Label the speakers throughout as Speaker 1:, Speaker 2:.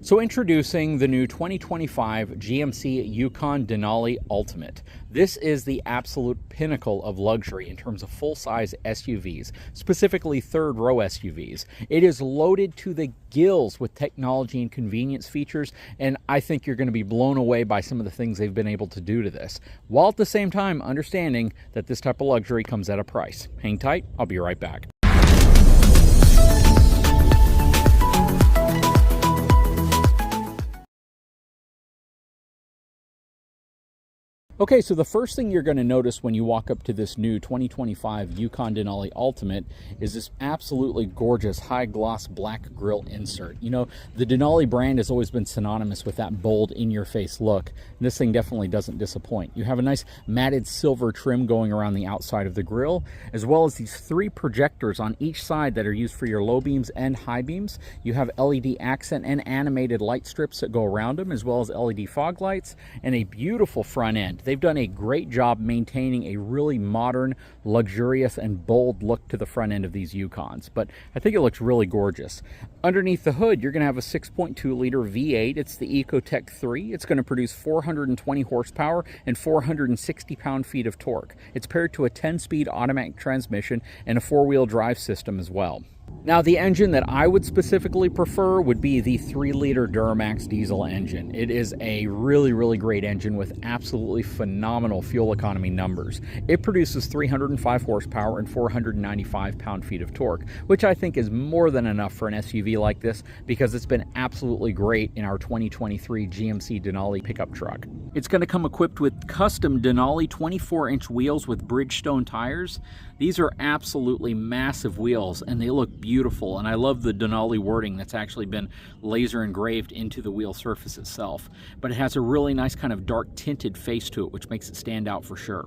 Speaker 1: So introducing the new 2025 GMC Yukon Denali Ultimate. This is the absolute pinnacle of luxury in terms of full-size SUVs, specifically third-row SUVs. It is loaded to the gills with technology and convenience features, and I think you're going to be blown away by some of the things they've been able to do to this, while at the same time understanding that this type of luxury comes at a price. Hang tight, I'll be right back. Okay, so the first thing you're going to notice when you walk up to this new 2025 Yukon Denali Ultimate is this absolutely gorgeous high-gloss black grille insert. You know, the Denali brand has always been synonymous with that bold, in-your-face look. And this thing definitely doesn't disappoint. You have a nice matted silver trim going around the outside of the grille, as well as these three projectors on each side that are used for your low beams and high beams. You have LED accent and animated light strips that go around them, as well as LED fog lights, and a beautiful front end. They've done a great job maintaining a really modern, luxurious, and bold look to the front end of these Yukons, but I think it looks really gorgeous. Underneath the hood, you're going to have a 6.2-liter V8. It's the Ecotec 3. It's going to produce 420 horsepower and 460 pound-feet of torque. It's paired to a 10-speed automatic transmission and a four-wheel drive system as well. Now, the engine that I would specifically prefer would be the 3-liter Duramax diesel engine. It is a really, really great engine with absolutely phenomenal fuel economy numbers. It produces 305 horsepower and 495 pound-feet of torque, which I think is more than enough for an SUV like this because it's been absolutely great in our 2023 GMC Denali pickup truck. It's going to come equipped with custom Denali 24-inch wheels with Bridgestone tires. These are absolutely massive wheels, and they look beautiful, and I love the Denali wording that's actually been laser engraved into the wheel surface itself. But it has a really nice kind of dark tinted face to it, which makes it stand out for sure.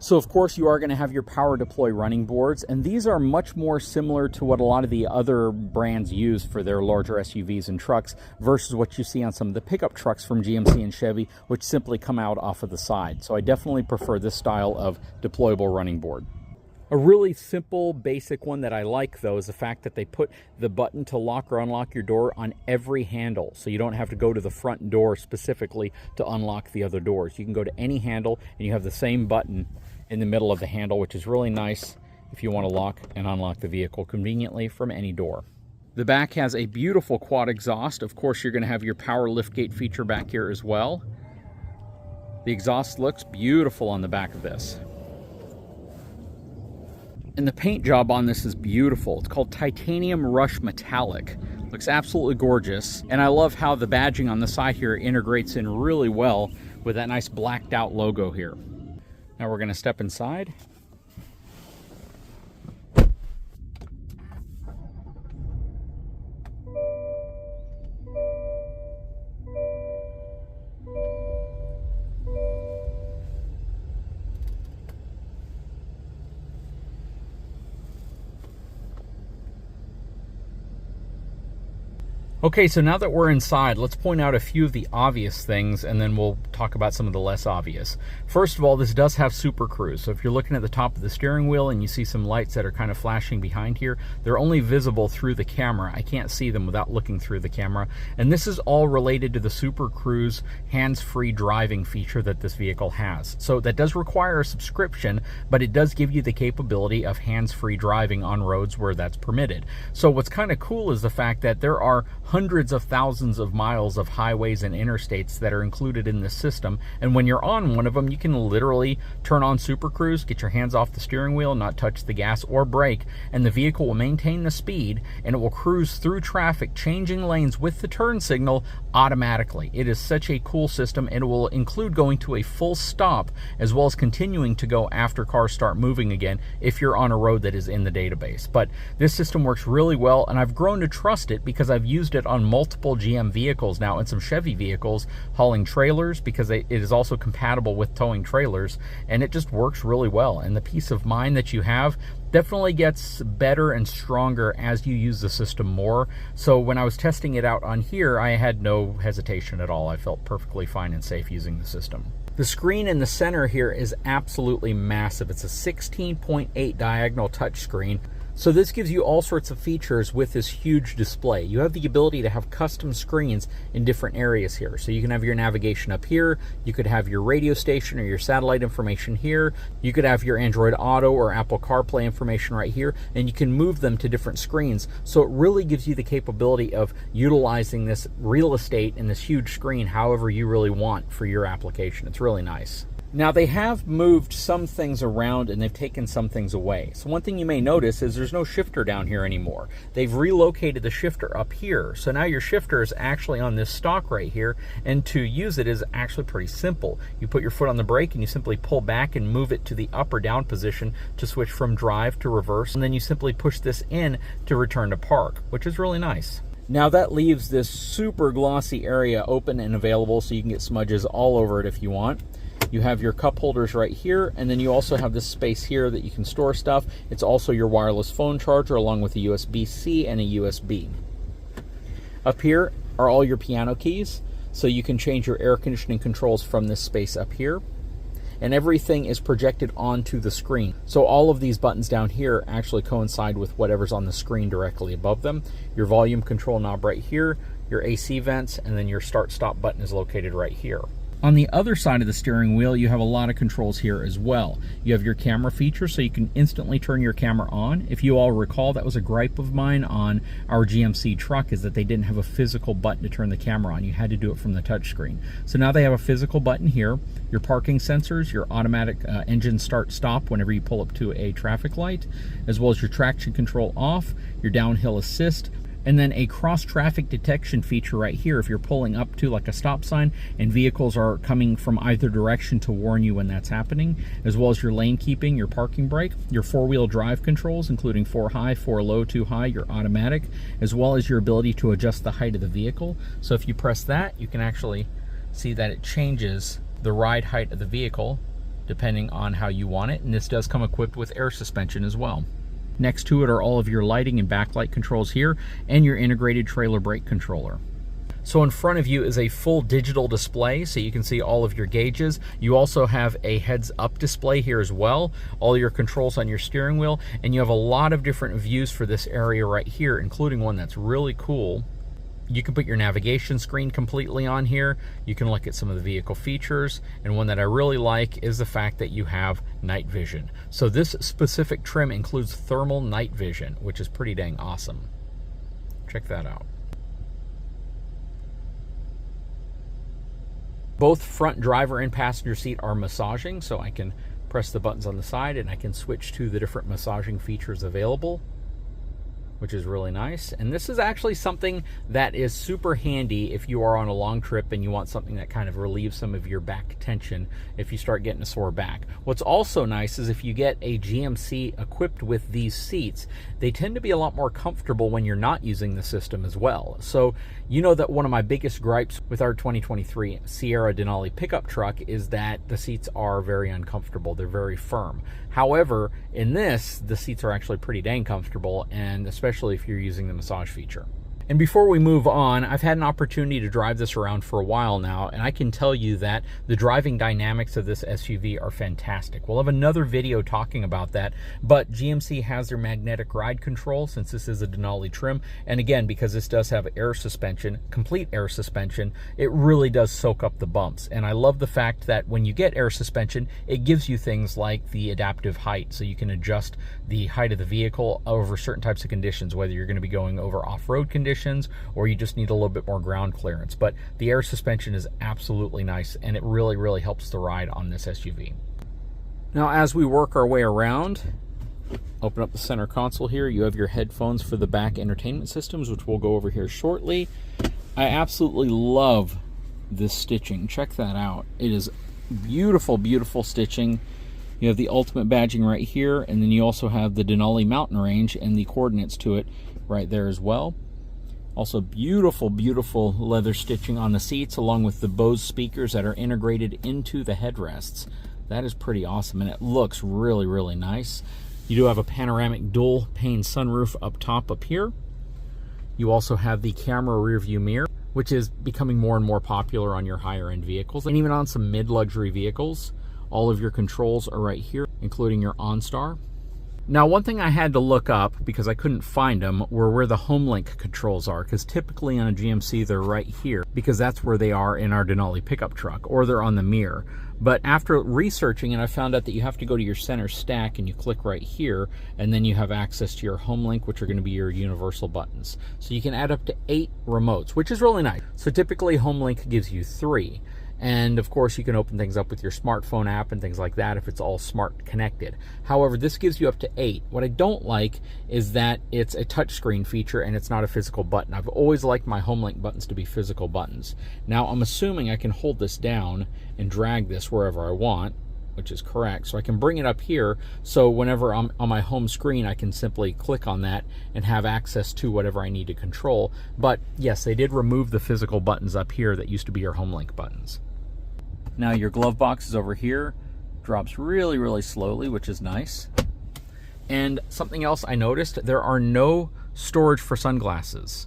Speaker 1: So of course you are going to have your power deploy running boards, and these are much more similar to what a lot of the other brands use for their larger SUVs and trucks versus what you see on some of the pickup trucks from GMC and Chevy, which simply come out off of the side. So I definitely prefer this style of deployable running board. A really simple, basic one that I like, though, is the fact that they put the button to lock or unlock your door on every handle, so you don't have to go to the front door specifically to unlock the other doors. You can go to any handle, and you have the same button in the middle of the handle, which is really nice if you want to lock and unlock the vehicle conveniently from any door. The back has a beautiful quad exhaust. Of course, you're going to have your power liftgate feature back here as well. The exhaust looks beautiful on the back of this. And the paint job on this is beautiful. It's called Titanium Rush Metallic. Looks absolutely gorgeous. And I love how the badging on the side here integrates in really well with that nice blacked out logo here. Now we're going to step inside. Okay, so now that we're inside, let's point out a few of the obvious things, and then we'll talk about some of the less obvious. First of all, this does have Super Cruise. So if you're looking at the top of the steering wheel and you see some lights that are kind of flashing behind here, they're only visible through the camera. I can't see them without looking through the camera. And this is all related to the Super Cruise hands-free driving feature that this vehicle has. So that does require a subscription, but it does give you the capability of hands-free driving on roads where that's permitted. So what's kind of cool is the fact that there are hundreds of thousands of miles of highways and interstates that are included in this system, and when you're on one of them, you can literally turn on Super Cruise, get your hands off the steering wheel, not touch the gas or brake, and the vehicle will maintain the speed, and it will cruise through traffic, changing lanes with the turn signal automatically. It is such a cool system, and it will include going to a full stop as well as continuing to go after cars start moving again if you're on a road that is in the database. But this system works really well, and I've grown to trust it because I've used it on multiple GM vehicles now and some Chevy vehicles hauling trailers, because it is also compatible with towing trailers, and it just works really well. And the peace of mind that you have definitely gets better and stronger as you use the system more. So when I was testing it out on here, I had no hesitation at all. I felt perfectly fine and safe using the system. The screen in the center here is absolutely massive. It's a 16.8 diagonal touchscreen. So this gives you all sorts of features with this huge display. You have the ability to have custom screens in different areas here. So you can have your navigation up here, you could have your radio station or your satellite information here, you could have your Android Auto or Apple CarPlay information right here, and you can move them to different screens. So it really gives you the capability of utilizing this real estate and this huge screen however you really want for your application. It's really nice. Now they have moved some things around and they've taken some things away. So one thing you may notice is there's no shifter down here anymore. They've relocated the shifter up here. So now your shifter is actually on this stalk right here, and to use it is actually pretty simple. You put your foot on the brake and you simply pull back and move it to the up or down position to switch from drive to reverse, and then you simply push this in to return to park, which is really nice. Now that leaves this super glossy area open and available so you can get smudges all over it if you want. You have your cup holders right here, and then you also have this space here that you can store stuff. It's also your wireless phone charger along with a USB-C and a USB. Up here are all your piano keys, so you can change your air conditioning controls from this space up here. And everything is projected onto the screen. So all of these buttons down here actually coincide with whatever's on the screen directly above them. Your volume control knob right here, your AC vents, and then your start-stop button is located right here. On the other side of the steering wheel, you have a lot of controls here as well. You have your camera feature, so you can instantly turn your camera on. If you all recall, that was a gripe of mine on our GMC truck, is that they didn't have a physical button to turn the camera on. You had to do it from the touchscreen. So now they have a physical button here, your parking sensors, your automatic engine start-stop whenever you pull up to a traffic light, as well as your traction control off, your downhill assist, and then a cross-traffic detection feature right here if you're pulling up to like a stop sign and vehicles are coming from either direction to warn you when that's happening, as well as your lane keeping, your parking brake, your four-wheel drive controls, including 4 high, 4 low, 2 high, your automatic, as well as your ability to adjust the height of the vehicle. So if you press that, you can actually see that it changes the ride height of the vehicle depending on how you want it, and this does come equipped with air suspension as well. Next to it are all of your lighting and backlight controls here, and your integrated trailer brake controller. So in front of you is a full digital display, so you can see all of your gauges. You also have a heads-up display here as well, all your controls on your steering wheel, and you have a lot of different views for this area right here, including one that's really cool. You can put your navigation screen completely on here. You can look at some of the vehicle features, and one that I really like is the fact that you have night vision. So this specific trim includes thermal night vision, which is pretty dang awesome. Check that out. Both front driver and passenger seat are massaging, so I can press the buttons on the side and I can switch to the different massaging features available, which is really nice. And this is actually something that is super handy if you are on a long trip and you want something that kind of relieves some of your back tension if you start getting a sore back. What's also nice is if you get a GMC equipped with these seats, they tend to be a lot more comfortable when you're not using the system as well. So you know that one of my biggest gripes with our 2023 Sierra Denali pickup truck is that the seats are very uncomfortable. They're very firm. However, in this, the seats are actually pretty dang comfortable, and especially if you're using the massage feature. And before we move on, I've had an opportunity to drive this around for a while now, and I can tell you that the driving dynamics of this SUV are fantastic. We'll have another video talking about that, but GMC has their magnetic ride control since this is a Denali trim, and again, because this does have air suspension, complete air suspension, it really does soak up the bumps. And I love the fact that when you get air suspension, it gives you things like the adaptive height, so you can adjust the height of the vehicle over certain types of conditions, whether you're going to be going over off-road conditions or you just need a little bit more ground clearance. But the air suspension is absolutely nice, and it really, really helps the ride on this SUV. Now, as we work our way around, open up the center console here. You have your headphones for the back entertainment systems, which we'll go over here shortly. I absolutely love this stitching. Check that out. It is beautiful, beautiful stitching. You have the ultimate badging right here, and then you also have the Denali mountain range and the coordinates to it right there as well. Also beautiful, beautiful leather stitching on the seats, along with the Bose speakers that are integrated into the headrests. That is pretty awesome, and it looks really, really nice. You do have a panoramic dual pane sunroof up top up here. You also have the camera rear view mirror, which is becoming more and more popular on your higher end vehicles, and even on some mid-luxury vehicles. All of your controls are right here, including your OnStar. Now, one thing I had to look up because I couldn't find them were where the HomeLink controls are, because typically on a GMC they're right here because that's where they are in our Denali pickup truck, or they're on the mirror. But after researching it, I found out that you have to go to your center stack and you click right here, and then you have access to your HomeLink, which are going to be your universal buttons. So you can add up to 8 remotes, which is really nice. So typically HomeLink gives you 3. And of course you can open things up with your smartphone app and things like that if it's all smart connected. However, this gives you up to 8. What I don't like is that it's a touchscreen feature and it's not a physical button. I've always liked my HomeLink buttons to be physical buttons. Now I'm assuming I can hold this down and drag this wherever I want, which is correct. So I can bring it up here, so whenever I'm on my home screen I can simply click on that and have access to whatever I need to control. But yes, they did remove the physical buttons up here that used to be your HomeLink buttons. Now your glove box is over here, drops really, really slowly, which is nice. And something else I noticed, there are no storage for sunglasses.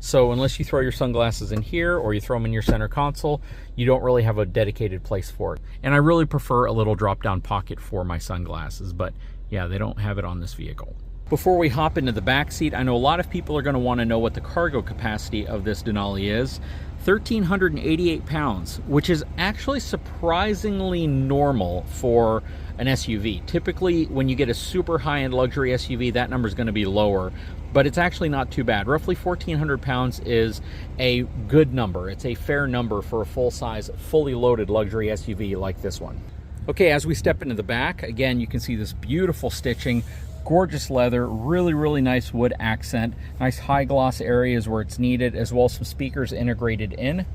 Speaker 1: So unless you throw your sunglasses in here or you throw them in your center console, you don't really have a dedicated place for it. And I really prefer a little drop-down pocket for my sunglasses, but yeah, they don't have it on this vehicle. Before we hop into the back seat, I know a lot of people are going to want to know what the cargo capacity of this Denali is. 1,388 pounds, which is actually surprisingly normal for an SUV. Typically, when you get a super high-end luxury SUV, that number is going to be lower, but it's actually not too bad. Roughly 1,400 pounds is a good number. It's a fair number for a full-size, fully loaded luxury SUV like this one. Okay, as we step into the back, again, you can see this beautiful stitching. Gorgeous leather, really, really nice wood accent, nice high gloss areas where it's needed, as well as some speakers integrated in.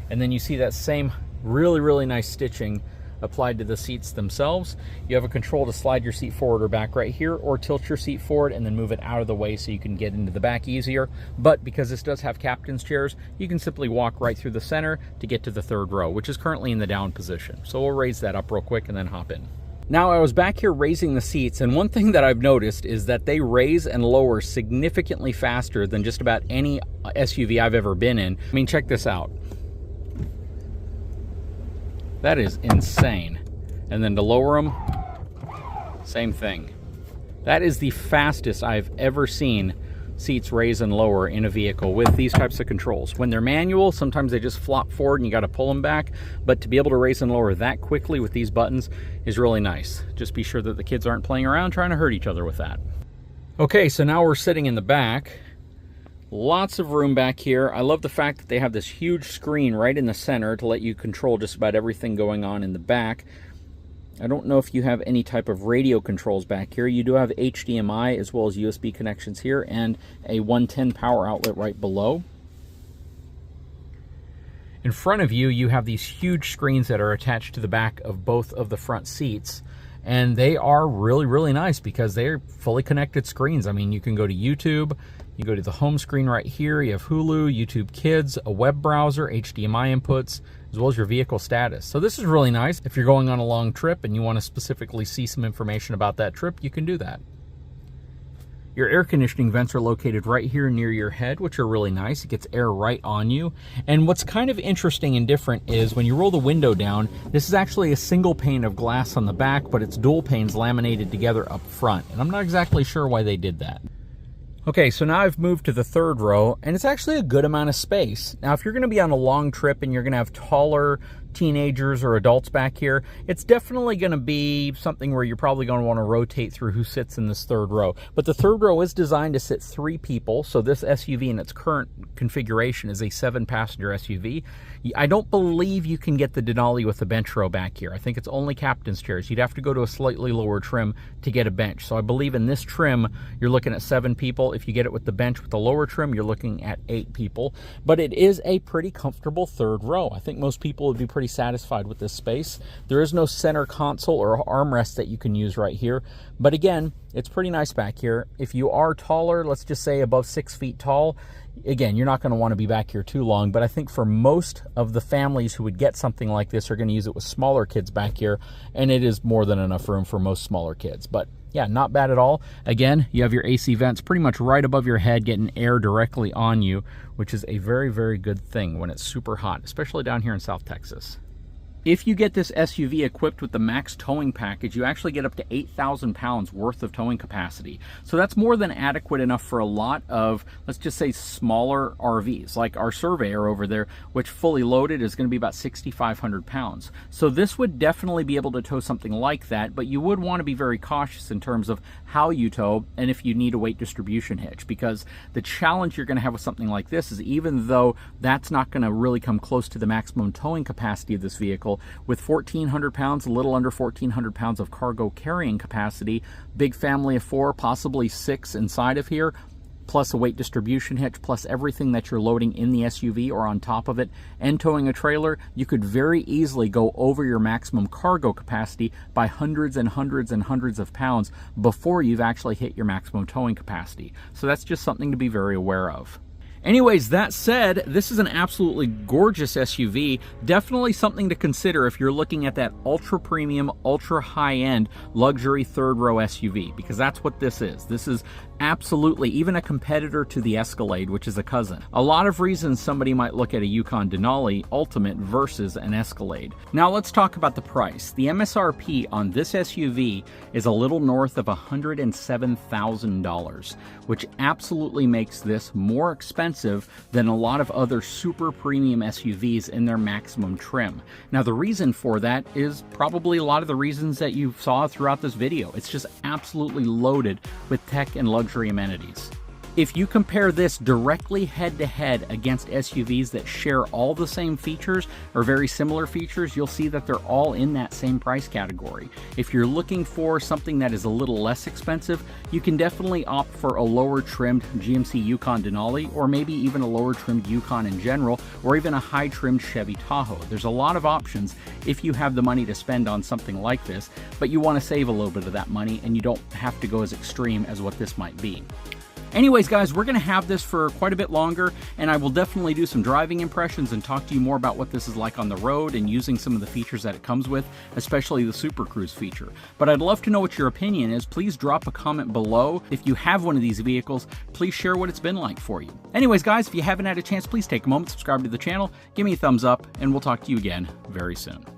Speaker 1: And then you see that same really, really nice stitching applied to the seats themselves. You have a control to slide your seat forward or back right here, or tilt your seat forward and then move it out of the way so you can get into the back easier. But because this does have captain's chairs, you can simply walk right through the center to get to the 3rd row, which is currently in the down position. So we'll raise that up real quick and then hop in. Now, I was back here raising the seats, and one thing that I've noticed is that they raise and lower significantly faster than just about any SUV I've ever been in. I mean, check this out. That is insane. And then to lower them, same thing. That is the fastest I've ever seen seats raise and lower in a vehicle with these types of controls. When they're manual, sometimes they just flop forward and you got to pull them back, but to be able to raise and lower that quickly with these buttons is really nice. Just be sure that the kids aren't playing around trying to hurt each other with that. Okay, so now we're sitting in the back. Lots of room back here. I love the fact that they have this huge screen right in the center to let you control just about everything going on in the back. I don't know if you have any type of radio controls back here. You do have HDMI as well as USB connections here, and a 110 power outlet right below. In front of you, you have these huge screens that are attached to the back of both of the front seats. And they are really, really nice because they're fully connected screens. I mean, you can go to YouTube, you go to the home screen right here, you have Hulu, YouTube Kids, a web browser, HDMI inputs, as well as your vehicle status. So this is really nice. If you're going on a long trip and you want to specifically see some information about that trip, you can do that. Your air conditioning vents are located right here near your head, which are really nice. It gets air right on you. And what's kind of interesting and different is when you roll the window down, this is actually a single pane of glass on the back, but it's dual panes laminated together up front. And I'm not exactly sure why they did that. Okay, so now I've moved to the 3rd row, and it's actually a good amount of space. Now, if you're going to be on a long trip and you're going to have taller teenagers or adults back here, it's definitely going to be something where you're probably going to want to rotate through who sits in this 3rd row. But the 3rd row is designed to sit 3 people, so this SUV in its current configuration is a 7-passenger SUV. I don't believe you can get the Denali with a bench row back here. I think it's only captain's chairs. You'd have to go to a slightly lower trim to get a bench. So I believe in this trim, you're looking at 7 people. If you get it with the bench with the lower trim, you're looking at 8 people. But it is a pretty comfortable 3rd row. I think most people would be pretty satisfied with this space. There is no center console or armrest that you can use right here. But again, it's pretty nice back here. If you are taller, let's just say above 6 feet tall, again, you're not going to want to be back here too long, but I think for most of the families who would get something like this are going to use it with smaller kids back here, and it is more than enough room for most smaller kids. But yeah, not bad at all. Again, you have your AC vents pretty much right above your head, getting air directly on you, which is a very, very good thing when it's super hot, especially down here in South Texas. If you get this SUV equipped with the max towing package, you actually get up to 8,000 pounds worth of towing capacity. So that's more than adequate enough for a lot of, let's just say, smaller RVs, like our Surveyor over there, which fully loaded is going to be about 6,500 pounds. So this would definitely be able to tow something like that, but you would want to be very cautious in terms of how you tow and if you need a weight distribution hitch, because the challenge you're going to have with something like this is, even though that's not going to really come close to the maximum towing capacity of this vehicle, with 1,400 pounds, a little under 1,400 pounds of cargo carrying capacity, big family of 4, possibly 6 inside of here, plus a weight distribution hitch, plus everything that you're loading in the SUV or on top of it, and towing a trailer, you could very easily go over your maximum cargo capacity by hundreds and hundreds and hundreds of pounds before you've actually hit your maximum towing capacity. So that's just something to be very aware of. Anyways, that said, this is an absolutely gorgeous SUV. Definitely something to consider if you're looking at that ultra premium, ultra high-end luxury third row SUV, because that's what this is. This is absolutely even a competitor to the Escalade, which is a cousin. A lot of reasons somebody might look at a Yukon Denali Ultimate versus an Escalade. Now let's talk about the price. The MSRP on this SUV is a little north of $107,000, which absolutely makes this more expensive than a lot of other super premium SUVs in their maximum trim. Now the reason for that is probably a lot of the reasons that you saw throughout this video. It's just absolutely loaded with tech and luxury amenities. If you compare this directly head-to-head against SUVs that share all the same features or very similar features, you'll see that they're all in that same price category. If you're looking for something that is a little less expensive, you can definitely opt for a lower trimmed GMC Yukon Denali, or maybe even a lower trimmed Yukon in general, or even a high trimmed Chevy Tahoe. There's a lot of options if you have the money to spend on something like this, but you want to save a little bit of that money and you don't have to go as extreme as what this might be. Anyways, guys, we're going to have this for quite a bit longer, and I will definitely do some driving impressions and talk to you more about what this is like on the road and using some of the features that it comes with, especially the Super Cruise feature. But I'd love to know what your opinion is. Please drop a comment below. If you have one of these vehicles, please share what it's been like for you. Anyways, guys, if you haven't had a chance, please take a moment, subscribe to the channel, give me a thumbs up, and we'll talk to you again very soon.